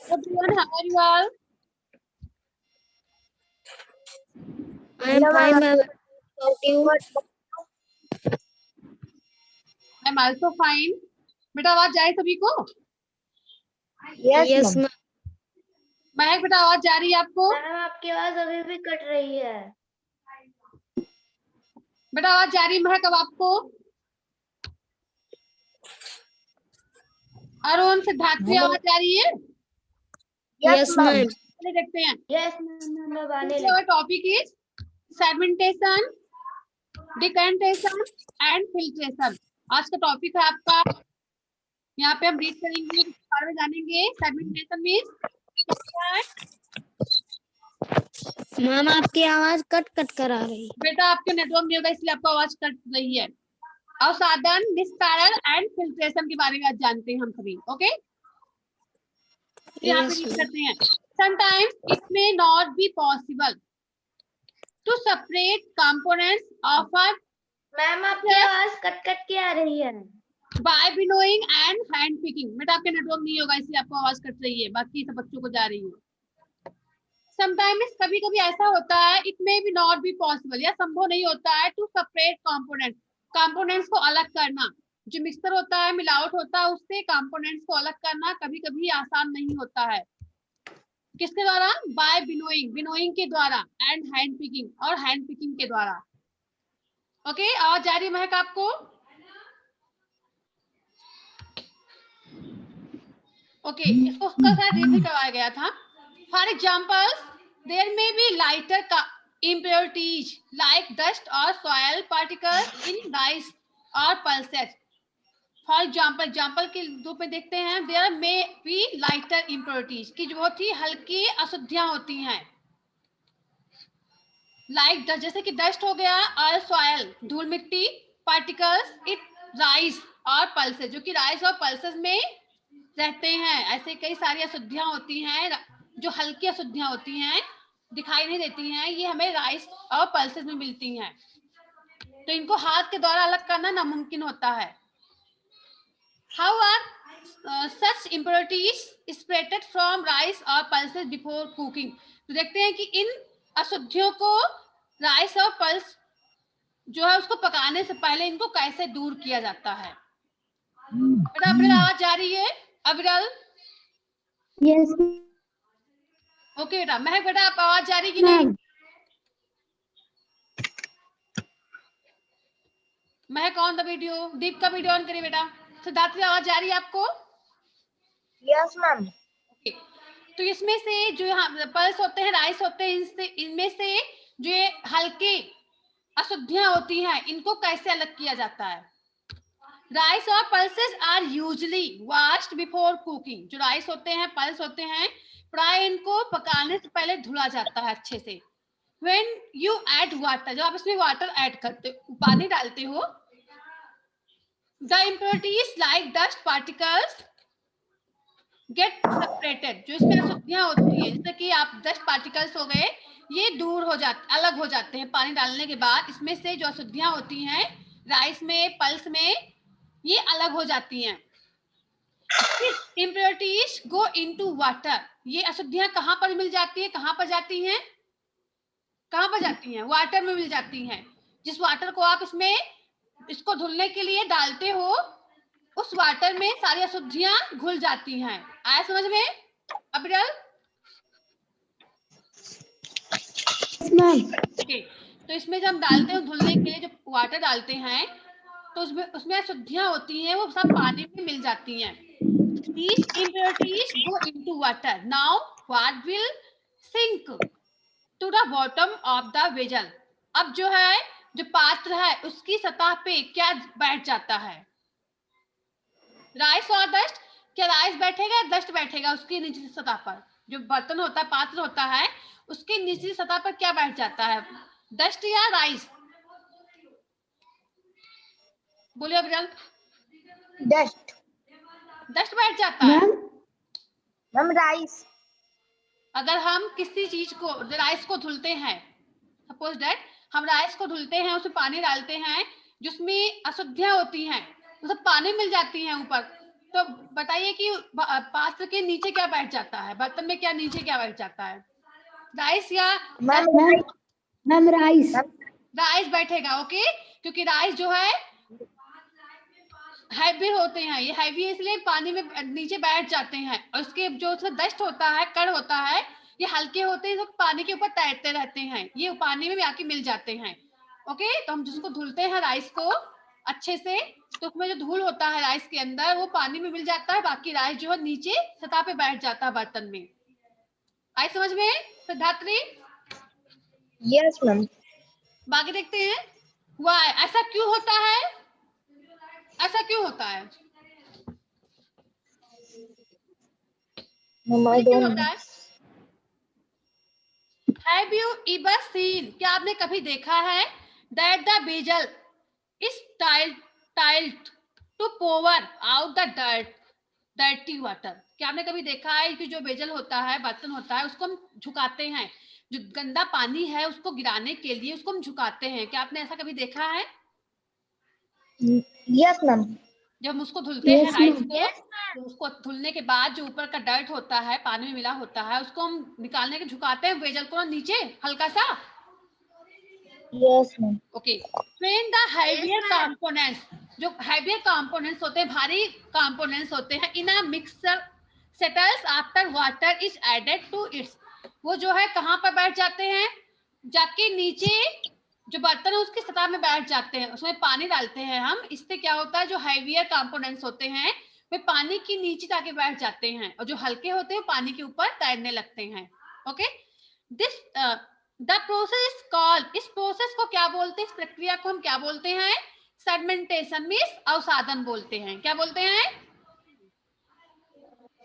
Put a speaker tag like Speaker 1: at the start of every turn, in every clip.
Speaker 1: Everyone, how are you all?
Speaker 2: I am fine, ma'am. About you?
Speaker 1: I'm also fine. बेटा आवाज जाए सभी को?
Speaker 2: Yes, ma'am.
Speaker 1: महक बेटा आवाज जा रही है आपको?
Speaker 3: मैम आपकी आवाज अभी भी कट रही है।
Speaker 1: बेटा आवाज जा रही है महक अब आपको? अरुण सिद्धार्थी आवाज जा रही है?
Speaker 2: Yes, ma'am.
Speaker 1: चलिए देखते हैं।
Speaker 3: यस मैम अब आने
Speaker 1: Today
Speaker 3: लगी।
Speaker 1: our topic is segmentation, decantation and filtration. आज का टॉपिक है आपका, यहाँ पे हम रीड करेंगे, इसके बारे में जानेंगे। सेगमेंटेशन मीन्स
Speaker 2: मैम आपकी आवाज कट कट कर आ रही है।
Speaker 1: बेटा आपके नेटवर्क नहीं होगा इसलिए आपको आवाज कट रही है। अवसादन, निस्तारण एंड फिल्ट्रेशन के बारे में आज जानते हैं हम सभी। ओके, यहाँ पे रीड करते हैं। Sometimes it may not be possible to separate components of a
Speaker 3: ma'am आपकी आवाज कट कट के आ रही है।
Speaker 1: by winnowing and hand picking. बेटा आपके नेटवर्क नहीं होगा इसलिए आपको आवाज कट रही है, बाकी सब बच्चों को जा रही है। Sometimes कभी कभी ऐसा होता है, it may be not be possible, या संभव नहीं होता है to separate components को अलग करना। जो मिक्सर होता है, मिलावट होता है, उससे कंपोनेंट्स को अलग करना कभी कभी आसान नहीं होता है। किसके द्वारा? बाय विनोइंग के द्वारा, एंड हैंड पिकिंग, और हैंड पिकिंग के द्वारा। ओके, आवाज जा रही है महक आपको? ओके, इसको उसका शायद रिव्यू करवाया गया था। फॉर एग्जाम्पल, देयर में बी लाइटर का impurities like dust or soil particles in rice or pulses. For example के रूप में देखते हैं, देयर में बी लाइटर impurities की जो बहुत ही हल्की अशुद्धियां होती हैं। लाइक डस्ट, जैसे कि डस्ट हो गया, और सॉयल धूल मिट्टी, पार्टिकल्स इट राइस और पल्सेस, जो कि राइस और पल्सेस में रहते हैं। ऐसे कई सारी अशुद्धियां होती हैं जो हल्की अशुद्धियां होती हैं, दिखाई नहीं देती हैं, ये हमें राइस और पल्सेस में मिलती हैं। तो इनको हाथ के द्वारा अलग करना नामुमकिन होता है। How are such impurities separated from rice or pulses before cooking? तो देखते हैं कि इन अशुद्धियों को राइस और पल्स जो है उसको पकाने से पहले इनको कैसे दूर किया जाता है। बेटा अविरल आवाज जा रही है? अविरल?
Speaker 2: यस
Speaker 1: ओके बेटा। महक बेटा आप आवाज जा रही कि नहीं? महक ऑन द वीडियो, दीप का वीडियो ऑन करिए बेटा। सिद्धार्थ आवाज जा रही है आपको?
Speaker 3: Yes ma'am.
Speaker 1: ओके, तो इसमें से जो पल्स होते हैं, राइस होते हैं, इनमें से जो हल्के अशुद्धियां होती हैं, इनको कैसे अलग किया जाता है? राइस और pulses are usually washed before cooking. जो राइस होते हैं, पल्स होते हैं, प्राय इनको पकाने से पहले धुला जाता है अच्छे से। When you add water, जब आप इसमें वाटर ऐड करते हो, पानी डालते हो, the impurities like dust particles get separated। जो इसमें अशुद्धियां होती है, जैसे कि आप डस्ट पार्टिकल्स हो गए, ये दूर हो जाते, अलग हो जाते हैं पानी डालने के बाद। इसमें से जो अशुद्धियां होती हैं राइस में, पल्स में, ये अलग हो जाती हैं। impurities go into water। ये अशुद्धियां कहाँ पर मिल जाती है, कहाँ पर जाती हैं? कहाँ पर जाती हैं? वाटर में मिल जाती हैं। जिस वाटर को आप इसमें इसको धुलने के लिए डालते हो, उस वाटर में सारी अशुद्धियां घुल जाती हैं। आया समझ में अविरल? ओके, तो इसमें जब हम डालते हैं धुलने के लिए, जो वाटर डालते हैं, तो उसमें अशुद्धियां होती हैं, वो सब पानी में मिल जाती हैं। These impurities go into water. Now what will sink to the bottom of the vessel? अब जो है, जो पात्र है, उसकी सतह पे क्या बैठ जाता है? राइस और डस्ट। क्या राइस बैठेगा, डस्ट बैठेगा उसकी निचली सतह पर? जो बर्तन होता है, पात्र होता है, उसकी निचली सतह पर क्या बैठ जाता है? डस्ट या राइस? बोलिए अविरल।
Speaker 3: डस्ट।
Speaker 1: डस्ट बैठ जाता है।
Speaker 3: Ma'am rice.
Speaker 1: अगर हम किसी चीज को, राइस को धुलते हैं, सपोज दैट हम राइस को धुलते हैं, उसमें पानी डालते हैं, जिसमें अशुद्धियां होती हैं, वो सब पानी मिल जाती हैं ऊपर, तो बताइए कि पात्र के नीचे क्या बैठ जाता है, बर्तन में क्या नीचे क्या बैठ जाता है, राइस या
Speaker 3: मैम
Speaker 2: मैम राइस।
Speaker 1: राइस बैठेगा। ओके, क्योंकि राइस जो है हैवी होते हैं, ये हैवी है इसलिए पानी में नीचे बैठ जाते हैं, और उसके जो उसमें डस्ट होता है, कण होता है, ये हल्के होते हैं, जो पानी के ऊपर तैरते रहते हैं, ये पानी में आके मिल जाते हैं। ओके, तो हम जिसको धुलते हैं राइस को अच्छे से, तो उसमें जो धूल होता है राइस के अंदर वो पानी में मिल जाता है, बाकी राइस जो है नीचे सतह पे बैठ जाता है बर्तन में। आई समझ में सिद्धात्री?
Speaker 3: Yes ma'am.
Speaker 1: बाकी देखते हैं वाई, ऐसा क्यों होता है, ऐसा क्यों होता है,
Speaker 3: आई
Speaker 1: क्यों
Speaker 3: डोंट
Speaker 1: होता
Speaker 3: नो।
Speaker 1: है? Have you ever seen, क्या आपने कभी देखा है that the bezel is tiled to pour out the dirty water? क्या आपने कभी देखा है कि जो बेजल होता है, बर्तन होता है, उसको हम झुकाते हैं, जो गंदा पानी है उसको गिराने के लिए उसको हम झुकाते हैं, क्या आपने ऐसा कभी देखा है?
Speaker 3: Yes ma'am.
Speaker 1: जब हम उसको धुलते हैं
Speaker 2: Yes,
Speaker 1: राइस
Speaker 2: ma'am.
Speaker 1: को, तो उसको धुलने के बाद जो ऊपर का डर्ट होता है पानी में मिला होता है उसको हम निकालने के झुकाते हैं बेजल को नीचे हल्का सा।
Speaker 3: Yes ma'am.
Speaker 1: Okay, train the heavier components, जो हेवियर कंपोनेंट्स होते हैं, भारी कंपोनेंट्स होते हैं, in a mixture settles after water is added to its, वो जो है कहाँ पर बैठ जाते हैं, जाके नीचे जो बर्तन है उसकी सतह में बैठ जाते हैं, उसमें पानी डालते हैं हम, इससे क्या होता है जो हेवियर कंपोनेंट्स होते हैं वे पानी के नीचे जाके बैठ जाते हैं, और जो हल्के होते हैं पानी के ऊपर तैरने लगते हैं। Okay, this the process is called, इस प्रोसेस को क्या बोलते हैं, इस प्रक्रिया को हम क्या बोलते हैं, सेडमेंटेशन मींस अवसादन बोलते हैं, क्या बोलते हैं,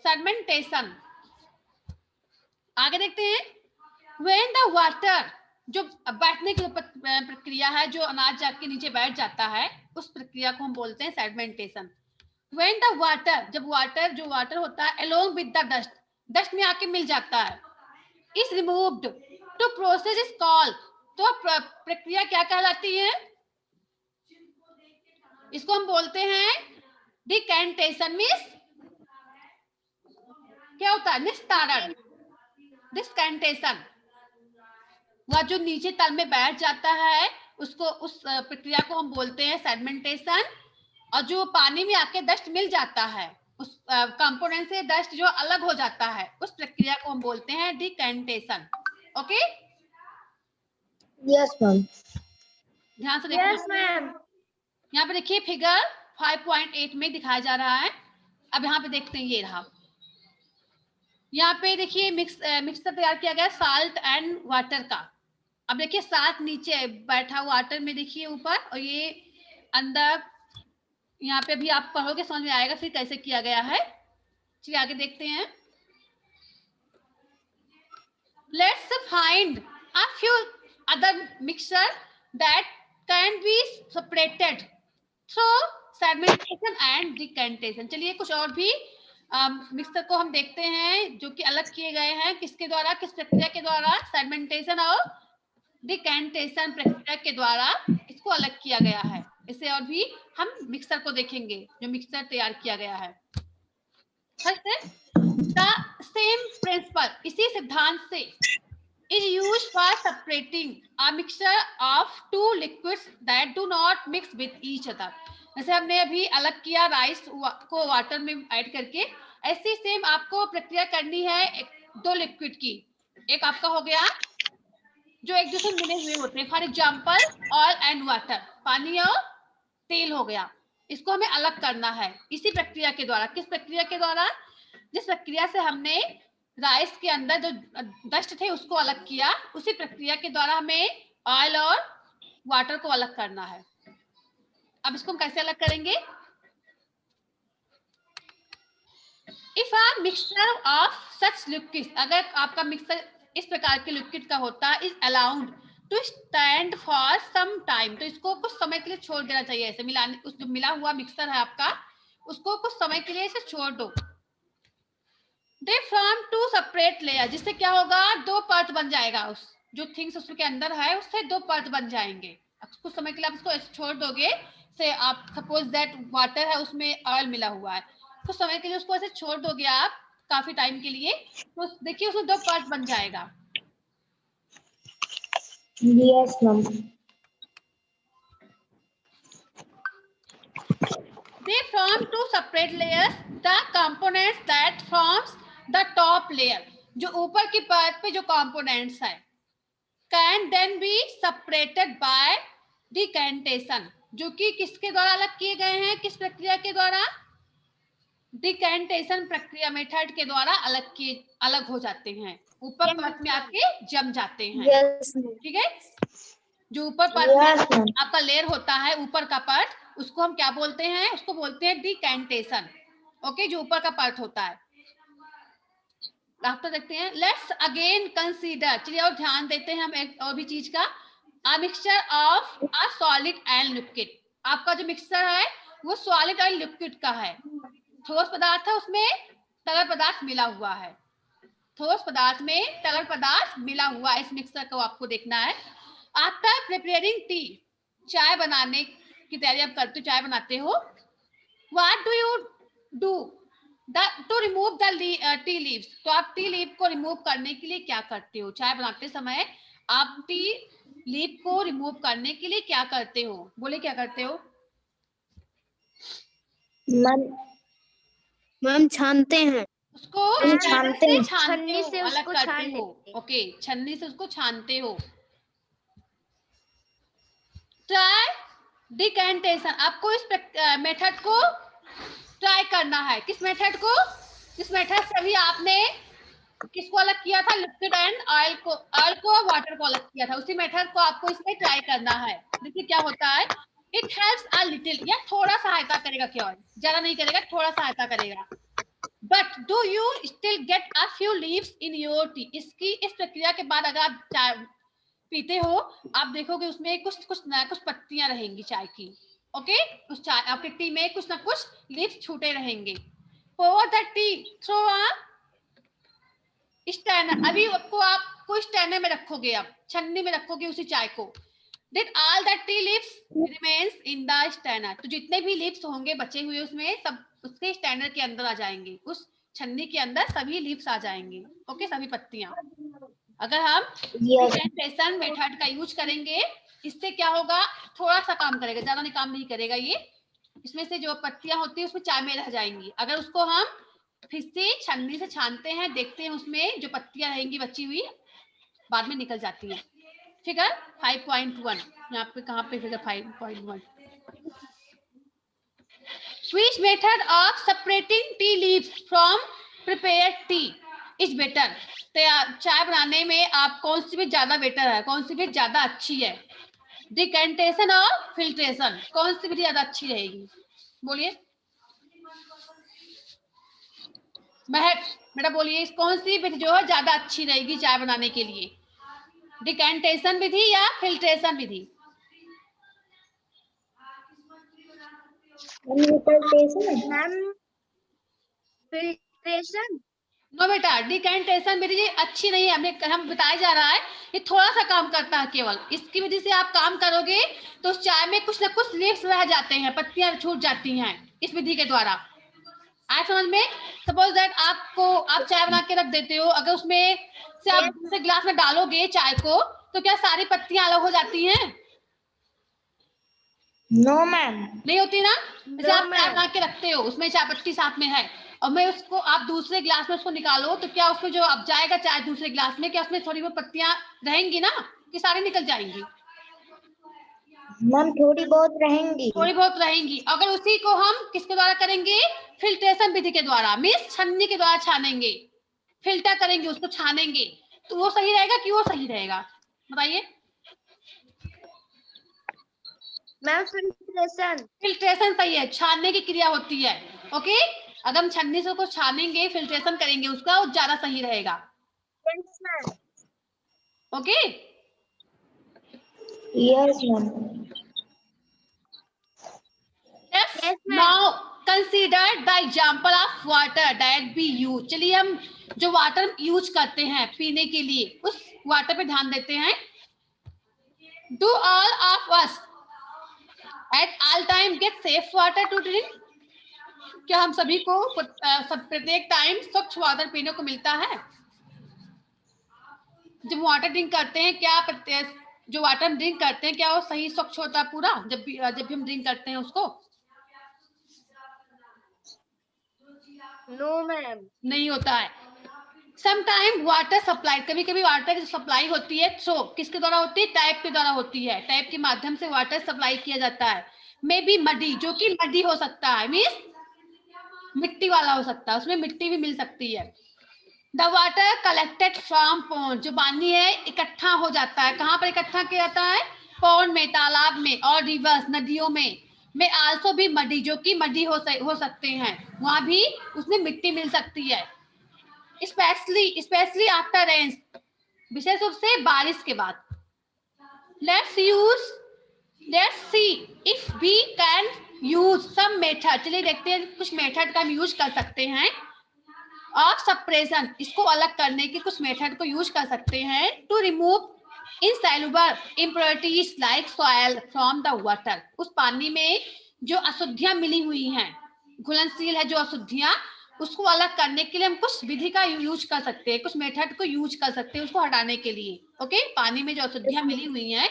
Speaker 1: सेडमेंटेशन। आगे देखते हैं, व्हेन द वाटर, जो बैठने की प्रक्रिया है, जो अनाज जाके नीचे बैठ जाता है उस प्रक्रिया को हम बोलते हैं सेडमेंटेशन। व्हेन द वाटर, जब वाटर जो वाटर होता है along with the dust, dust में आके मिल जाता है, is removed to process is called, तो प्रक्रिया क्या कहलाती है, इसको हम बोलते हैं डिकैंटेशन, मींस क्या होता है, निस्तारण, डिस्कैंटेशन, वह जो नीचे तल में बैठ जाता है उसको, उस प्रक्रिया को हम बोलते हैं सेडमेंटेशन, और जो पानी में आके डस्ट मिल जाता है, उस कंपोनेंट से डस्ट जो अलग हो जाता है उस प्रक्रिया को हम बोलते हैं डिकैंटेशन। Okay,
Speaker 3: yes ma'am.
Speaker 1: ध्यान से देखो,
Speaker 3: यस मैम।
Speaker 1: यहाँ पे देखिए फिगर 5.8 में दिखाया जा रहा है। अब यहाँ पे देखते हैं, ये रहा, यहाँ पे देखिए मिक्सर तैयार किया गया साल्ट एंड वाटर का। अब देखिए साल्ट नीचे बैठा वाटर में देखिए ऊपर, और ये अंदर, यहाँ पे भी आप पढ़ोगे समझ में आएगा फिर कैसे किया गया है। चलिए आगे देखते हैं, let's find a few other mixer that can be separated through sedimentation and decantation. चलिए कुछ और भी मिक्सर को हम देखते हैं जो कि अलग किए गए हैं, किसके द्वारा, किस प्रक्रिया के द्वारा, सेडमेंटेशन और डिकैंटेशन प्रक्रिया के द्वारा इसको अलग किया गया है। इसे और भी हम मिक्सर को देखेंगे जो मिक्सर तैयार किया गया है। फर्स्ट है द सेम प्रिंसिपल, इसी सिद्धांत से is used for separating a mixture of two liquids that do not mix with each other। जैसे हमने अभी अलग किया राइस को वाटर में ऐड करके, ऐसी सेम आपको प्रक्रिया करनी है दो लिक्विड की। एक आपका हो गया जो एक दूसरे मिले हुए होते हैं, for example oil and water, पानी और तेल हो गया, इसको हमें अलग करना है इसी प्रक्रिया के द्वारा। किस प्रक्रिया के द्वारा, जिस प्रक्रिया से हमने राइस के अंदर जो डस्ट थे उसको अलग किया, उसी प्रक्रिया के द्वारा हमें ऑयल और वाटर को अलग करना है। अब इसको हम कैसे अलग करेंगे, if a mixture of such liquid, अगर आपका मिक्सर इस प्रकार के लिक्विड का होता है, is allowed to stand for some time, तो इसको कुछ समय के लिए छोड़ देना चाहिए, ऐसे मिलाने, उस जो मिला हुआ मिक्सर है आपका उसको कुछ समय के लिए इसे छोड़ दो। They form two separate layer, जिससे क्या होगा, दो परत बन जाएगा, उस जो थिंग्स उसके अंदर है उससे दो परत बन जाएंगे। कुछ समय के लिए आप इसको ऐसे छोड़ दोगे, से आप सपोज दैट वाटर है उसमें ऑयल मिला हुआ है, कुछ समय के लिए उसको ऐसे छोड़ दोगे आप काफी टाइम के लिए, तो देखिए उसमें 2 पार्ट बन जाएगा।
Speaker 3: Yes, ma'am.
Speaker 1: They form 2 separate layers. The components that forms the top layer, जो ऊपर की परत पे जो components है, can then be separated by decantation, जो कि किसके द्वारा अलग किए गए हैं, किस प्रक्रिया के द्वारा, डिकेंटेशन प्रक्रिया मेथड के द्वारा अलग हो जाते हैं, ऊपर परत में आके जम जाते हैं।
Speaker 2: Yes, ma'am.
Speaker 1: ठीक है, जो ऊपर परत
Speaker 3: Yes,
Speaker 1: में
Speaker 3: ma'am.
Speaker 1: आपका लेयर होता है, ऊपर का परत, उसको हम क्या बोलते हैं, उसको बोलते हैं डिकेंटेशन। ओके, जो ऊपर का परत होता है। आप तो देखते हैं, लेट्स अगेन कंसीडर, चलिए और ध्यान देते हैं हम एक और भी चीज का, a mixture of a solid and liquid. आपका जो मिक्सचर है वो सॉलिड और लिक्विड का है, ठोस पदार्थ है, उसमें तरल पदार्थ मिला हुआ है, ठोस पदार्थ में तरल पदार्थ मिला हुआ है, इस मिक्सचर को आपको देखना है। आफ्टर प्रिपेयरिंग टी, चाय बनाने की तैयारी आप करते हो, चाय बनाते हो, what do you do to remove the tea leaves, तो आप टी लीव को रिमूव करने के लिए क्या करते हो, चाय बनाते समय आप टी लीव को रिमूव करने के लिए क्या करते हो, बोले क्या करते हो?
Speaker 2: मैम छानते हैं।
Speaker 1: उसको
Speaker 3: हम छानते हैं।
Speaker 1: छन्नी से अलग करते हो। ओके, छन्नी से उसको छानते हो। ट्राई डिकेंटेशन, आपको इस मेथड को ट्राई करना है। किस मेथड को? जिस मेथड से अभी आपने किसको अलग किया था, लिक्विड एंड ऑयल को वाटर को अलग किया था, उसी मेथड को आपको इसमें ट्राई करना है। देखिए क्या होता है, इट हेल्प्स अ लिटिल, या थोड़ा सहायता करेगा, केवल ज्यादा नहीं करेगा, थोड़ा सहायता करेगा। But do you still get a few leaves in your T, इस प्रक्रिया के बाद अगर आप चाय पीते हो, आप देखोगे उसमें कुछ पत्तियां रहेंगी चाय की। ओके, उस चाय आपके टी में कुछ ना कुछ लीव्स छूटे रहेंगे। pour the tea through a strainer, अभी आपको स्टैनर में रखोगे, आप छन्नी में रखोगे उसी चाय को। Did all the tea leaves remains in the strainer, तो जितने भी लीव्स होंगे बचे हुए उसमें, सब उसके स्टैनर के अंदर आ जाएंगे, उस छन्नी के अंदर सभी लीव्स आ जाएंगे। ओके, सभी पत्तियां। अगर हम डिकेंटेशन मेथड का यूज करेंगे, इससे क्या होगा, थोड़ा सा काम करेगा, ज्यादा नहीं काम नहीं करेगा ये, इसमें से जो पत्तियां होती है उसमें चाय में रह जाएंगी। अगर उसको हम फिर से छन्नी से छानते हैं, देखते हैं उसमें जो पत्तियां रहेंगी बची हुई, बाद में निकल जाती है। फिगर 5.1, यहाँ पे कहाँ पे figure 5.1, switch method of separating tea leaves from prepared T is better, चाय बनाने में आप कौन सी भी ज्यादा बेटर है, कौन सी भी ज्यादा अच्छी है, डिकेंटेशन और फिल्ट्रेशन, कौन सी विधि ज्यादा अच्छी रहेगी, बोलिए महक, बेटा बोलिए, कौन सी विधि जो है ज्यादा अच्छी रहेगी चाय बनाने के लिए, डिकेंटेशन विधि या फिल्ट्रेशन विधि?
Speaker 3: Ma'am filtration.
Speaker 1: नो बेटा, डिकेंटेशन विधि अच्छी नहीं है, हम बताया जा रहा है, ये थोड़ा सा काम करता है केवल, इसकी वजह से आप काम करोगे तो उस चाय में कुछ ना कुछ लीव्स रह जाते हैं, पत्तियां छूट जाती हैं इस विधि के द्वारा। आए समझ में? सपोज दैट आप चाय बना के रख देते हो, अगर उसमें से आप दूसरे ग्लास में डालोगे चाय को, तो क्या सारी पत्तियां अलग हो जाती हैं?
Speaker 3: No ma'am.
Speaker 1: नहीं होती ना। जैसे आप चाय बना के रखते हो, उसमें चाय पत्ती साथ में है, और मैं उसको आप दूसरे ग्लास में उसको निकालो, तो क्या उसमें जो अब जाएगा चाय दूसरे ग्लास में, क्या उसमें थोड़ी बहुत पत्तियां रहेंगी ना, कि सारी निकल जाएंगी?
Speaker 3: मैम थोड़ी बहुत रहेंगी।
Speaker 1: थोड़ी बहुत रहेंगी। अगर उसी को हम किसके द्वारा करेंगे, फिल्ट्रेशन विधि के द्वारा, मीन्स छन्नी के द्वारा छानेंगे, फिल्टर करेंगे, उसको छानेंगे, तो वो सही रहेगा कि वो सही रहेगा, बताइए?
Speaker 3: मैम
Speaker 1: फिल्ट्रेशन सही है, छानने की क्रिया होती है। ओके, अगर हम छन्नी से उसको छानेंगे, फिल्ट्रेशन करेंगे उसका, वो ज्यादा सही रहेगा। Okay,
Speaker 3: yes ma'am.
Speaker 1: Now consider the example of water that B use, चलिए हम जो वाटर यूज करते हैं पीने के लिए, उस वाटर पे ध्यान देते हैं। Do all of us at all time get safe water to drink? क्या हम सभी को प्रत्येक टाइम स्वच्छ वाटर पीने को मिलता है? जब वाटर ड्रिंक करते हैं, क्या जो वाटर ड्रिंक करते हैं क्या वो सही स्वच्छ होता है पूरा, जब भी हम ड्रिंक करते हैं उसको?
Speaker 3: No ma'am.
Speaker 1: नहीं होता है। समटाइम वाटर सप्लाई, कभी कभी वाटर की सप्लाई होती है, थ्रो किसके द्वारा होती है? टैप के द्वारा होती है, टैप के माध्यम से वाटर सप्लाई किया जाता है। मे बी मडी, जो कि मडी हो सकता है, मीन्स मिट्टी वाला हो सकता है, उसमें मिट्टी भी मिल सकती है। The water collected from pond, जो पानी है इकट्ठा हो जाता है, कहाँ पर इकट्ठा किया जाता है? पॉन्ड में, तालाब में, और रिवर्स नदियों में आल्सो भी मडी, जो कि मडी हो सकते हैं, वहां भी उसमें मिट्टी मिल सकती है। स्पेशली आफ्टर रेन, विशेष रूप से बारिश के बाद। Let's see if we can use some method, चलिए देखते हैं कुछ मेथड का हम यूज कर सकते हैं। ऑफ सप्रेशन, इसको अलग करने की कुछ मेथड को यूज कर सकते हैं। To remove insoluble impurities like soil from the water, उस पानी में जो अशुद्धियां मिली हुई हैं, घुलनशील है जो अशुद्धियां, उसको अलग करने के लिए हम कुछ विधि का यूज कर सकते हैं, कुछ मेथड को यूज कर सकते हैं उसको हटाने के लिए। ओके, पानी में जो अशुद्धियां मिली हुई हैं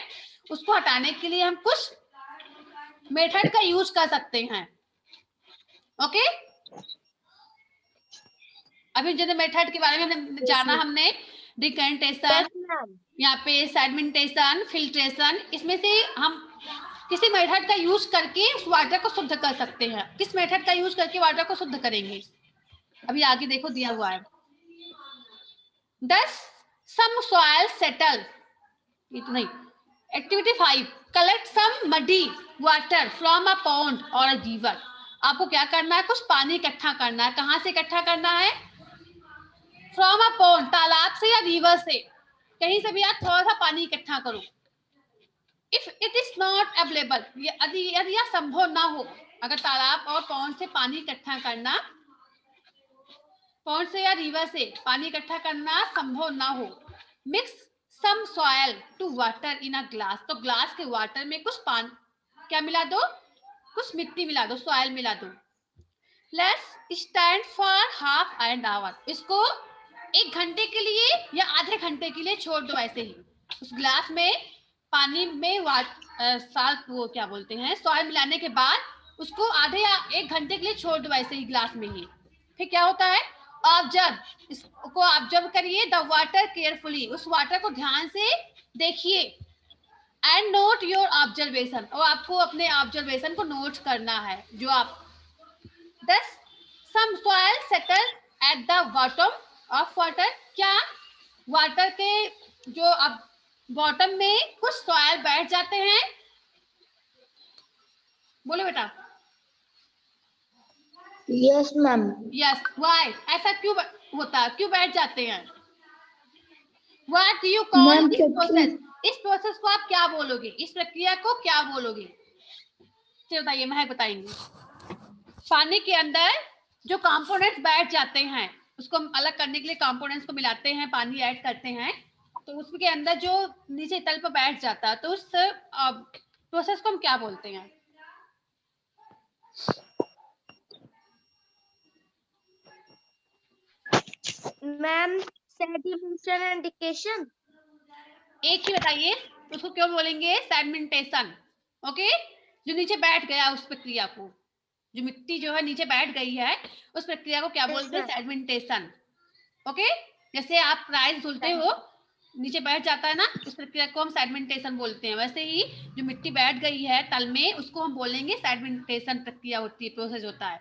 Speaker 1: उसको हटाने के लिए हम कुछ मेथड का यूज कर सकते हैं। ओके, अभी जो मेथड के बारे में हमने जाना, हमने डिकेंटेशन, यहाँ पे सेडिमेंटेशन, फिल्ट्रेशन, इसमें से हम किसी मेथड का यूज करके उस वाटर को शुद्ध कर सकते हैं। किस मेथड का यूज करके वाटर को शुद्ध करेंगे? अभी आगे देखो दिया हुआ है। Thus, some soil settle, इतना ही। Activity 5, collect some muddy water from a pond or a river. आपको क्या करना है? कुछ पानी इकट्ठा करना है। कहाँ से इकट्ठा करना है? फ्रॉम अ पॉन्ड, तालाब से या रिवर से, कहीं से भी आप थोड़ा सा पानी इकट्ठा करो। If it is not available, यदि यह संभव ना हो, अगर तालाब और पॉन्ड से पानी इकट्ठा करना, पॉन्ड से या रिवर से पानी इकट्ठा करना संभव ना हो, mix some soil to water in a glass, तो ग्लास के वाटर में कुछ पानी क्या मिला दो? कुछ मिट्टी मिला दो, सॉइल मिला दो। Let's stand for half an hour, इसको 1 घंटे के लिए या आधे घंटे के लिए छोड़ दो ऐसे ही। उस ग्लास में पानी में साल्ट, वो क्या बोलते हैं, सॉइल मिलाने के बाद उसको आधे या 1 घंटे के लिए छोड़ दो ऐसे ही ग्लास में ही। फिर क्या होता है? ऑब्जर्व, इसको ऑब्जर्व करिए। द वाटर केयरफुली, उस वाटर को ध्यान से देखिए। एंड नोट योर ऑब्जर्वेशन, और आपको अपने ऑब्जर्वेशन को नोट करना है जो आप। Thus, some soil settle at the bottom of water, क्या वाटर के जो अब बॉटम में कुछ सॉइल बैठ जाते हैं? बोलो बेटा।
Speaker 3: Yes ma'am.
Speaker 1: यस, वाई, ऐसा क्यों होता है, क्यों बैठ जाते हैं? What do you call this process? इस प्रोसेस को आप क्या बोलोगे? इस प्रक्रिया को क्या बोलोगे? चलिए बताइए, महक बताएंगे। पानी के अंदर जो कंपोनेंट्स बैठ जाते हैं, उसको हम अलग करने के लिए कंपोनेंट्स को मिलाते हैं, पानी ऐड करते हैं, तो उसके अंदर जो नीचे तल पर बैठ जाता है, तो उस प्रोसेस को हम क्या बोलते हैं?
Speaker 3: Ma'am sedimentation and decantation.
Speaker 1: एक ही बताइए, उसको क्यों बोलेंगे? सेडिमेंटेशन। ओके, जो नीचे बैठ गया उस प्रक्रिया को, जो मिट्टी जो है नीचे बैठ गई है, उस प्रक्रिया को क्या बोलते हैं? सेडिमेंटेशन। ओके, जैसे आप राइस धुलते हो, नीचे बैठ जाता है ना, उस प्रक्रिया को हम सेडिमेंटेशन बोलते हैं। वैसे ही जो मिट्टी बैठ गई है तल में, उसको हम बोलेंगे सेडिमेंटेशन प्रक्रिया होती है, प्रोसेस होता है।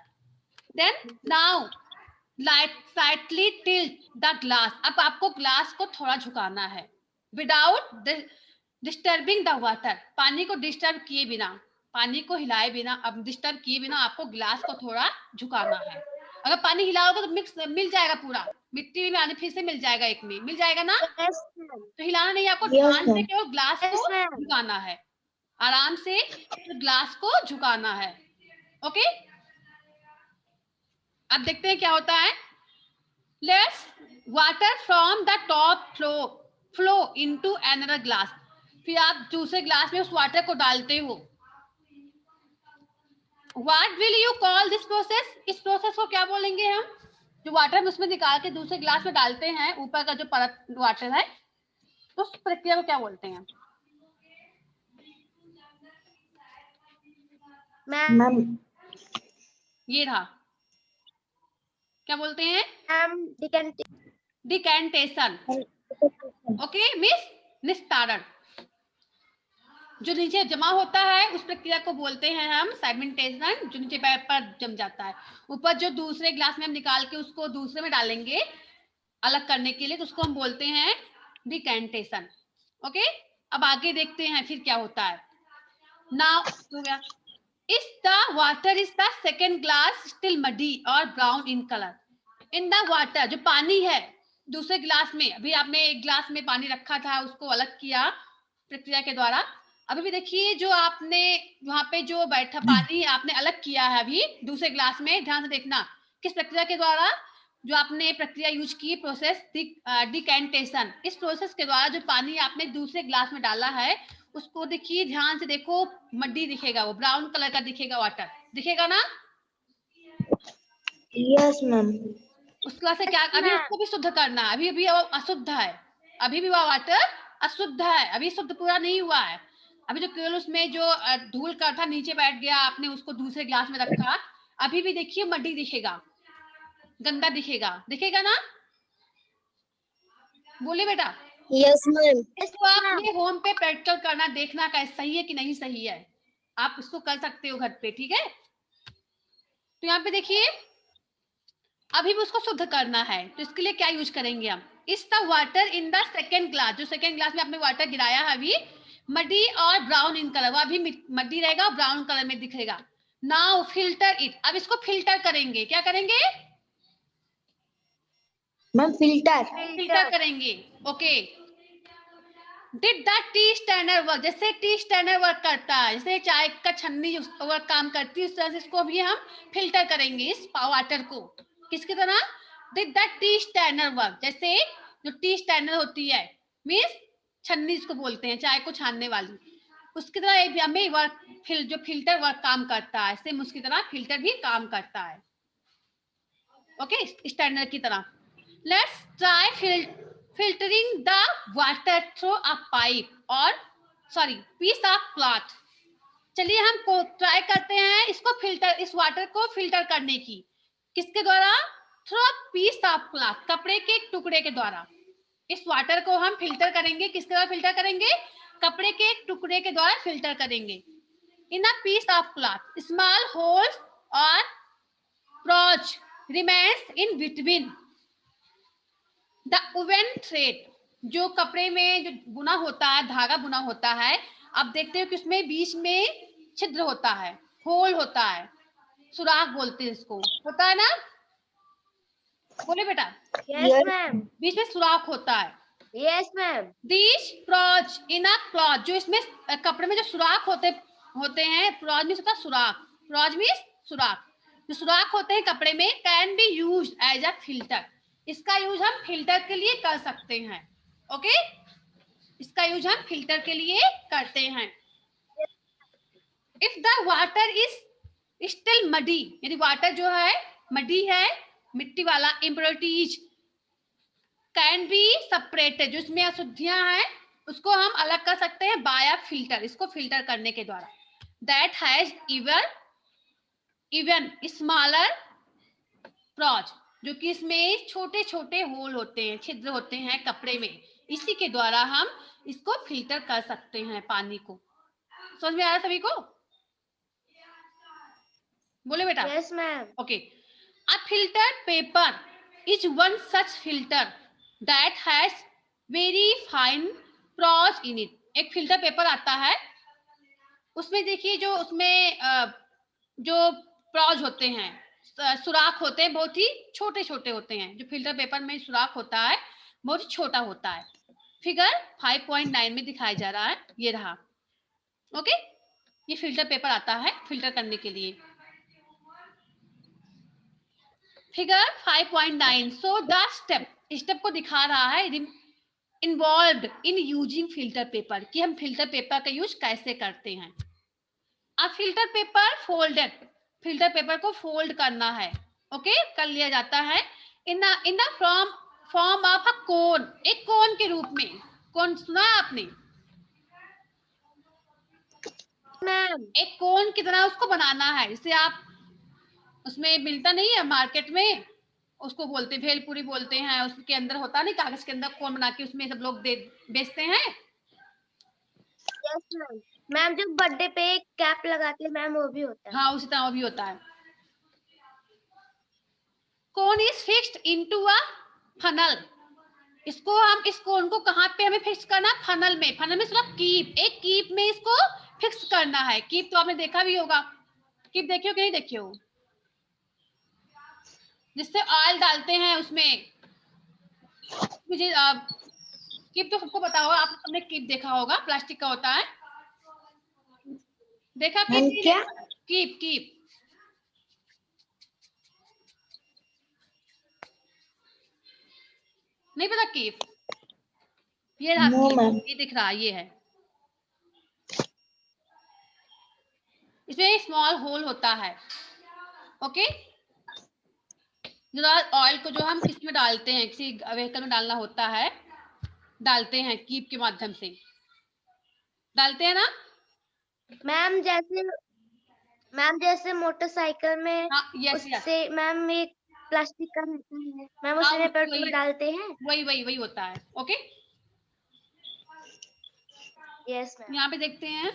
Speaker 1: Then now slightly tilt the glass, अब आपको ग्लास को थोड़ा झुकाना है, विदाउट डिस्टर्बिंग द वाटर, पानी को डिस्टर्ब किए बिना, पानी को हिलाए बिना, अब डिस्टर्ब किए बिना आपको ग्लास को थोड़ा झुकाना है। अगर पानी हिलाओगे तो मिक्स मिल जाएगा, पूरा मिट्टी में आने फिर से मिल जाएगा, एक में मिल जाएगा ना। तो हिलाना नहीं, आपको ध्यान से केवल ग्लास को झुकाना है, आराम से ग्लास को झुकाना है। ओके, अब देखते हैं क्या होता है। Let's water from the top flow into another glass, फिर आप दूसरे ग्लास में उस वाटर को डालते हो। What will you call this process? इस प्रोसेस को क्या बोलेंगे हम? जो वाटर हम उसमें निकाल के दूसरे ग्लास में डालते हैं, ऊपर का जो परत वाटर है, उस प्रक्रिया को क्या बोलते हैं?
Speaker 3: मैम
Speaker 1: ये रहा, क्या बोलते हैं?
Speaker 3: Ma'am
Speaker 1: decantation. ओके मिस, निस्तारण। जो नीचे जमा होता है उस प्रक्रिया को बोलते हैं हम सेडिमेंटेशन, जो नीचे पैर पर जम जाता है। ऊपर जो दूसरे ग्लास में हम निकाल के उसको दूसरे में डालेंगे अलग करने के लिए, तो उसको हम बोलते हैं डिकेंटेशन। ओके, अब आगे देखते हैं फिर क्या होता है। नाउ हो गया। Is the water is the second glass still muddy or brown in colour? In the water, जो पानी है दूसरे ग्लास में, अभी आपने एक ग्लास में पानी रखा था, उसको अलग किया प्रक्रिया के द्वारा। अभी भी देखिए जो आपने वहां पे जो बैठा पानी आपने अलग किया है अभी दूसरे ग्लास में, ध्यान से देखना किस प्रक्रिया के द्वारा जो आपने प्रक्रिया यूज की, प्रोसेस डिकेंटेशन। इस प्रोसेस के द्वारा जो पानी आपने दूसरे ग्लास में डाला है उसको देखिए, ध्यान से देखो, मड्डी दिखेगा, वो ब्राउन कलर का दिखेगा, वाटर दिखेगा ना?
Speaker 3: Yes ma'am.
Speaker 1: उसका से क्या, अभी उसको भी शुद्ध करना है, अभी अभी वो अशुद्ध है, अभी भी वह वाटर अशुद्ध है, अभी शुद्ध पूरा नहीं हुआ है। अभी जो केवल उसमें जो धूल का था नीचे बैठ गया, आपने उसको दूसरे ग्लास में रखा, अभी भी देखिए मड्डी दिखेगा, गंदा दिखेगा, दिखेगा ना? बोले बेटा।
Speaker 2: Yes ma'am.
Speaker 1: इसको आप अपने होम पे प्रैक्टिकल करना, देखना कैसा सही है कि नहीं सही है, आप इसको कर सकते हो घर पे, ठीक है? तो यहाँ पे देखिए अभी भी उसको शुद्ध करना है, तो इसके लिए क्या यूज करेंगे हम? इस the water in the second glass, जो सेकेंड ग्लास में आपने वाटर गिराया है अभी, muddy or brown in colour, वो अभी मड्डी रहेगा और ब्राउन कलर में दिखेगा। नाउ फिल्टर इट, अब इसको फिल्टर करेंगे, क्या करेंगे?
Speaker 3: मैम
Speaker 1: फिल्टर करेंगे। Okay, did the tea strainer work? जैसे टी स्टैंडर वर्क करता है, जैसे चाय का छन्नी वर्क काम करती है, उस तरह से इसको भी हम फिल्टर करेंगे इस वाटर को। किसकी तरह? Did the tea strainer work, जैसे जो टी स्टैंडर होती है मीन्स छन्नी इसको बोलते हैं, चाय को छानने वाली, उसकी तरह हमें वर्क जो फिल्टर वर्क काम करता है, सेम उसकी तरह फिल्टर भी काम करता है। ओके, स्टैंडर्ड की तरह। Let's try filtering the water through a pipe or piece of cloth। चलिए हम को ट्राई करते हैं इसको फिल्टर, इस वाटर को फिल्टर करने की, किसके द्वारा? Through a piece of cloth, कपड़े के एक टुकड़े के द्वारा इस वाटर को हम फिल्टर करेंगे। किसके द्वारा फिल्टर करेंगे? कपड़े के एक टुकड़े के द्वारा फिल्टर करेंगे। In a piece of cloth small holes or pores remains in between the woven thread, जो कपड़े में जो बुना होता है, धागा बुना होता है, आप देखते हो कि उसमें बीच में छिद्र होता है, होल होता है, सुराख बोलते हैं इसको, होता है ना? बोले बेटा।
Speaker 3: Yes ma'am.
Speaker 1: बीच में सुराख होता है।
Speaker 3: Yes ma'am.
Speaker 1: This pores in a cloth, जो इसमें कपड़े में जो सुराख होते हैं, प्रोज मीन्स होता है सुराख, प्रोज मीन्स सुराख, जो सुराख होते हैं कपड़े में, can be use as a filter, इसका यूज हम फिल्टर के लिए कर सकते हैं। ओके, इसका यूज हम फिल्टर के लिए करते हैं। If the water is still muddy, यदि वाटर जो है मडी है, मिट्टी वाला, इम्प्योरिटीज कैन बी सेपरेटेड, जो इसमें अशुद्धियां हैं उसको हम अलग कर सकते हैं बाय अ फिल्टर, इसको फिल्टर करने के द्वारा। That has even smaller pores, जो कि इसमें छोटे छोटे होल होते हैं, छिद्र होते हैं कपड़े में, इसी के द्वारा हम इसको फिल्टर कर सकते हैं पानी को। समझ में आ रहा सभी को? बोले बेटा।
Speaker 3: Yes ma'am.
Speaker 1: Okay, a filter paper is one such filter that has very fine pores in it. एक फिल्टर पेपर आता है, उसमें देखिए जो उसमें जो प्रोज होते हैं, सुराख होते हैं, बहुत ही छोटे छोटे होते हैं, जो फिल्टर पेपर में सुराख होता है बहुत ही छोटा होता है। फिगर 5.9 में दिखाया जा रहा है, ये रहा। ओके, ये फिल्टर पेपर आता है फिल्टर करने के लिए। फिगर 5.9 सो द स्टेप को दिखा रहा है involved in using filter paper, कि हम फिल्टर पेपर का यूज कैसे करते हैं। A filter paper folded, filter paper को फोल्ड करना है। ओके, कर लिया जाता है in the form of a cone, एक कोन के रूप में। कोन सुना है आपने?
Speaker 3: मैम
Speaker 1: एक कोन की तरह उसको बनाना है, जिसे आप उसमें मिलता नहीं है मार्केट में, उसको बोलते भेलपुरी बोलते हैं, उसके अंदर होता नहीं कागज के अंदर कोन बना के उसमें सब लोग बेचते हैं।
Speaker 3: Yes ma'am. मैम जो बर्थडे पे कैप लगाते हैं मैम वो भी होता है।
Speaker 1: हाँ, उसी तरह वो भी होता है। Cone is fixed into a funnel. इसको हम इस कोन को कहाँ पे हमें फिक्स करना? फनल में। फनल में सिर्फ कीप, एक कीप में इसको फिक्स करना है। कीप तो आपने देखा भी होगा, कीप देखियो कि नहीं देखियो, जिससे ऑयल डालते हैं उसमें। मुझे कीप तो सबको पता होगा, आप सबने कीप देखा होगा, प्लास्टिक का होता है। देखा कीप?
Speaker 3: मैम
Speaker 1: नहीं
Speaker 3: क्या?
Speaker 1: देखा? कीप कीप नहीं पता कीप? ये रहा
Speaker 3: नो
Speaker 1: कीप,
Speaker 3: मैम।
Speaker 1: ये दिख रहा, ये है। इसमें स्मॉल होल होता है। ओके, ऑयल को जो हम किस में डालते हैं, किसी व्हीकल में डालना होता है, डालते हैं कीप के माध्यम से, डालते हैं ना?
Speaker 3: मैम जैसे मोटरसाइकिल में
Speaker 1: हाँ, यस यस।
Speaker 3: उससे मैम एक प्लास्टिक का रहता है मैम,
Speaker 1: हाँ,
Speaker 3: उसी में पेट्रोल
Speaker 1: वही
Speaker 3: में डालते हैं।
Speaker 1: वही होता है। Okay,
Speaker 3: yes ma'am.
Speaker 1: यहाँ पे देखते हैं,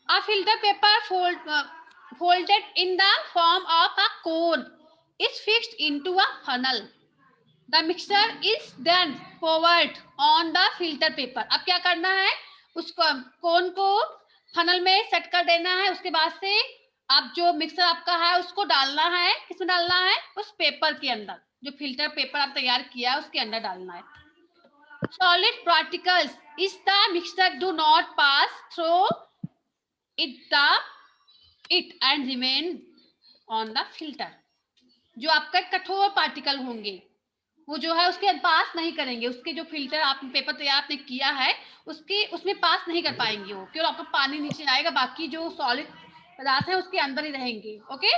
Speaker 1: a filter paper folded in the form of a cone is fixed into a funnel. The mixture is then poured on the filter paper. अब क्या करना है? उसको कोन को फनल में सेट कर देना है। उसके बाद से आप जो मिक्सर आपका है उसको डालना है। किसमें डालना है? उस पेपर के अंदर, जो फिल्टर पेपर आप तैयार किया है उसके अंदर डालना है। Solid particles is the mixture do not pass through it and remain on the filter. जो आपका कठोर पार्टिकल होंगे वो जो है उसके पास नहीं करेंगे, उसके जो फिल्टर आप पेपर तैयार आपने किया है उसके उसमें पास नहीं कर पाएंगे वो, क्यों? आपका पानी नीचे आएगा, बाकी जो सॉलिड पदार्थ है उसके अंदर ही रहेंगे। Okay,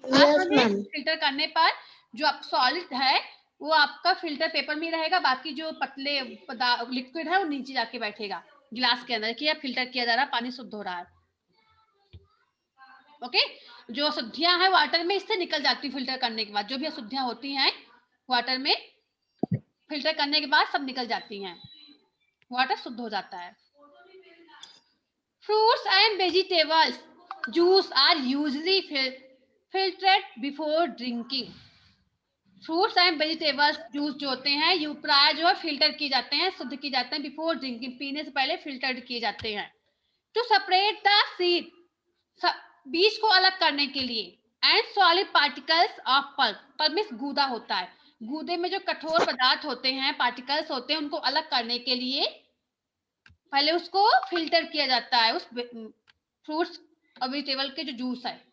Speaker 3: yes ma'am.
Speaker 1: फिल्टर करने पर जो आप सॉलिड है वो आपका फिल्टर पेपर में रहेगा, बाकी जो पतले लिक्विड है वो नीचे जाके बैठेगा गिलास के अंदर, कि फिल्टर किया जा रहा है, पानी शुद्ध हो रहा है। ओके, जो अशुद्धियां हैं वाटर में इससे निकल जाती है फिल्टर करने के बाद। जो भी अशुद्धियां होती हैं वाटर में फिल्टर करने के बाद सब निकल जाती हैं, वाटर शुद्ध हो जाता है। Fruits and vegetables juice are usually filtered before drinking. Fruits and vegetables juice जो होते हैं ये प्राय जो है फिल्टर किए जाते हैं, शुद्ध किए जाते हैं, बिफोर ड्रिंकिंग, पीने से पहले फिल्टर्ड किए जाते हैं। टू सेपरेट द सीड, बीज को अलग करने के लिए, and solid particles of pulp, pulp means गूदा होता है, गूदे में जो कठोर पदार्थ होते हैं, पार्टिकल्स होते हैं, उनको अलग करने के लिए पहले उसको फिल्टर किया जाता है, उस फ्रूट्स और वेजिटेबल के जो जूस है।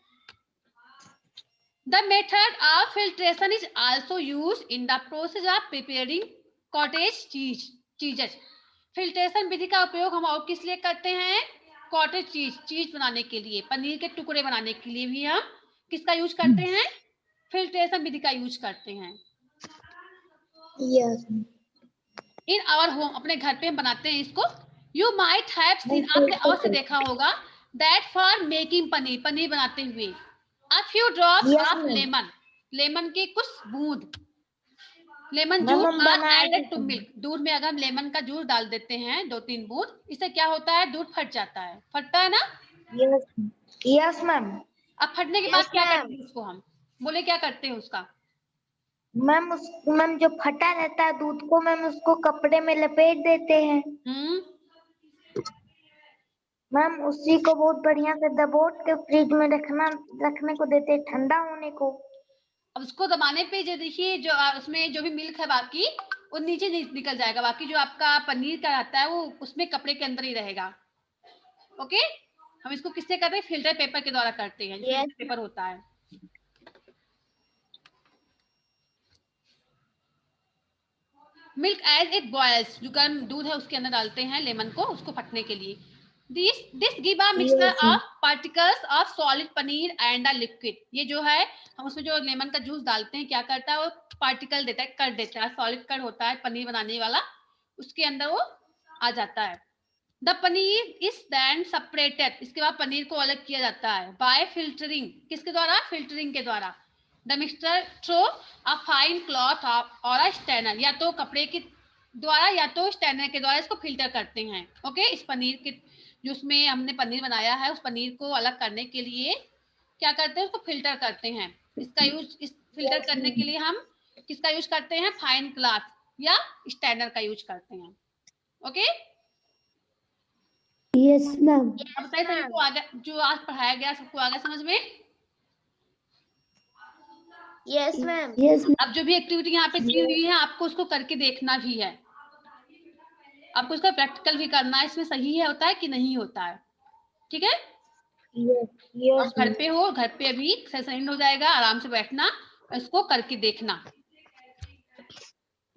Speaker 1: The method of filtration is also used in the process of preparing cottage cheeses. Filtration विधि का उपयोग हम और किस लिए करते हैं? कॉटेज चीज बनाने के लिए, पनीर के टुकड़े बनाने के लिए भी हम किसका यूज करते हैं? फिल्ट्रेशन विधि का यूज करते हैं।
Speaker 3: यस।
Speaker 1: इन आवर होम, अपने घर पे हम बनाते हैं इसको। यू माइट हैव सीन, आपने अवश्य देखा होगा, that for making paneer, paneer बनाते हुए a few drops
Speaker 3: Yes,
Speaker 1: of
Speaker 3: ma'am.
Speaker 1: lemon, lemon की कुछ बूंद, लेमन
Speaker 3: मैम
Speaker 1: जूस
Speaker 3: हम
Speaker 1: आर
Speaker 3: बनाए
Speaker 1: एडेड
Speaker 3: भी
Speaker 1: टू
Speaker 3: थे।
Speaker 1: मिल्क। दूध में अगर हम लेमन का जूस डाल देते हैं 2-3 बूंद, इससे क्या होता है? दूध फट जाता है, फटता है ना?
Speaker 3: Yes yes ma'am.
Speaker 1: अब फटने के बाद
Speaker 3: यस
Speaker 1: क्या
Speaker 3: मैम।
Speaker 1: करते हैं उसको हम? बोले क्या करते हैं उसका?
Speaker 3: मैम जो फटा रहता है दूध को मैम उसको कपड़े में लपेट देते हैं। मैम उसी को बहुत बढ़िया से दबोच के फ्रिज में रखने को देते हैं, ठंडा होने को।
Speaker 1: अब उसको दबाने पे जो देखिए जो उसमें जो भी मिल्क है बाकी वो नीचे निकल जाएगा, बाकी जो आपका पनीर का रहता है वो उसमें कपड़े के अंदर ही रहेगा। ओके, हम इसको किससे करते हैं? फिल्टर पेपर के द्वारा करते हैं,
Speaker 3: Yes.
Speaker 1: फिल्टर पेपर होता है। मिल्क एज इट बॉयल्स, जो गर्म दूध है उसके अंदर डालते हैं लेमन को, उसको फटने के लिए। This give a mixture of particles of solid paneer and a liquid. ये जो है हम उसमें जो लेमन का जूस डालते हैं क्या करता है, वो पार्टिकल देता है, कट देता है, सॉलिड कट होता है पनीर बनाने वाला, उसके अंदर वो आ जाता है. The paneer is then separated. इसके बाद पनीर को अलग किया जाता है by filtering. किसके द्वारा? फिल्टरिंग के द्वारा. The mixture through a fine cloth or a strainer. या तो कपड़े के द्वारा या तो स्टैनर के द्वारा इसको फिल्टर करते हैं. ओके, इस पनीर के जो उसमें हमने पनीर बनाया है उस पनीर को अलग करने के लिए क्या करते हैं, उसको फिल्टर करते हैं. इसका यूज, इस फिल्टर करने के लिए हम किसका यूज करते हैं? फाइन क्लॉथ या स्टैनर का यूज करते हैं. Okay,
Speaker 2: yes ma'am.
Speaker 1: अब बताइए सभी को आगे जो आज पढ़ाया गया सबको आगे समझ में?
Speaker 3: Yes ma'am.
Speaker 2: यस.
Speaker 1: अब जो भी एक्टिविटी यहाँ पे दी हुई है आपको उसको करके देखना भी है, आपको इसका प्रैक्टिकल भी करना है, इसमें सही है होता है कि नहीं होता है. ठीक है,
Speaker 3: यस.
Speaker 1: घर पे हो, घर पे अभी सेशन एंड हो जाएगा, आराम से बैठना, इसको करके देखना.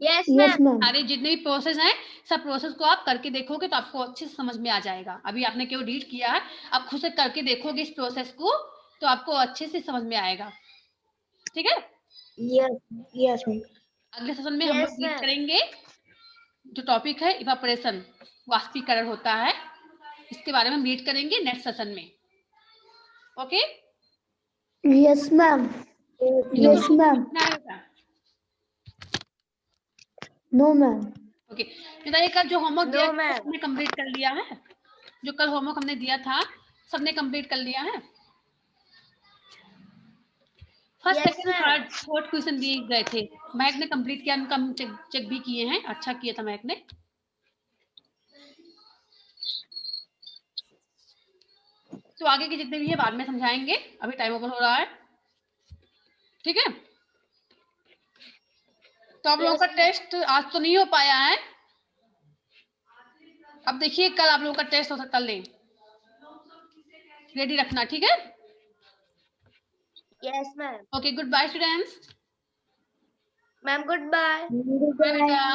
Speaker 3: Yes
Speaker 2: yes ma'am.
Speaker 1: सारे जितने भी प्रोसेस हैं सब प्रोसेस को आप करके देखोगे तो आपको अच्छे से समझ में आ जाएगा. अभी आपने केवल रीड किया है, आप खुद से करके देखोगे इस प्रोसेस को तो आपको अच्छे से समझ में आएगा. ठीक है,
Speaker 3: यस. Yes ma'am.
Speaker 1: अगले सेशन में हम लोग रीड करेंगे जो टॉपिक है इवापोरेशन, वाष्पीकरण होता है, इसके बारे में हम रीड करेंगे नेक्स्ट सेशन में. Okay,
Speaker 2: yes ma'am. Yes ma'am. No ma'am.
Speaker 1: Okay, बताइए कल जो होमवर्क
Speaker 3: No,
Speaker 1: दिया
Speaker 3: ma'am.
Speaker 1: सबने कंप्लीट कर लिया है? जो कल होमवर्क हमने दिया था सबने कंप्लीट कर लिया है? First,
Speaker 3: Yes,
Speaker 1: second,
Speaker 3: ma'am.
Speaker 1: Third, fourth question दिए गए थे, महक ने कंप्लीट किया, उनका हम चेक भी किए हैं, अच्छा किया था महक ने. तो आगे के जितने भी है बाद में समझाएंगे, अभी टाइम ओवर हो रहा है. ठीक है, तो आप लोगों का टेस्ट आज तो नहीं हो पाया है, अब देखिए कल आप लोगों का टेस्ट हो सकता है, रेडी रखना. ठीक है,
Speaker 3: yes ma'am.
Speaker 1: Okay, good bye students.
Speaker 3: Ma'am good bye.
Speaker 1: Bye बेटा.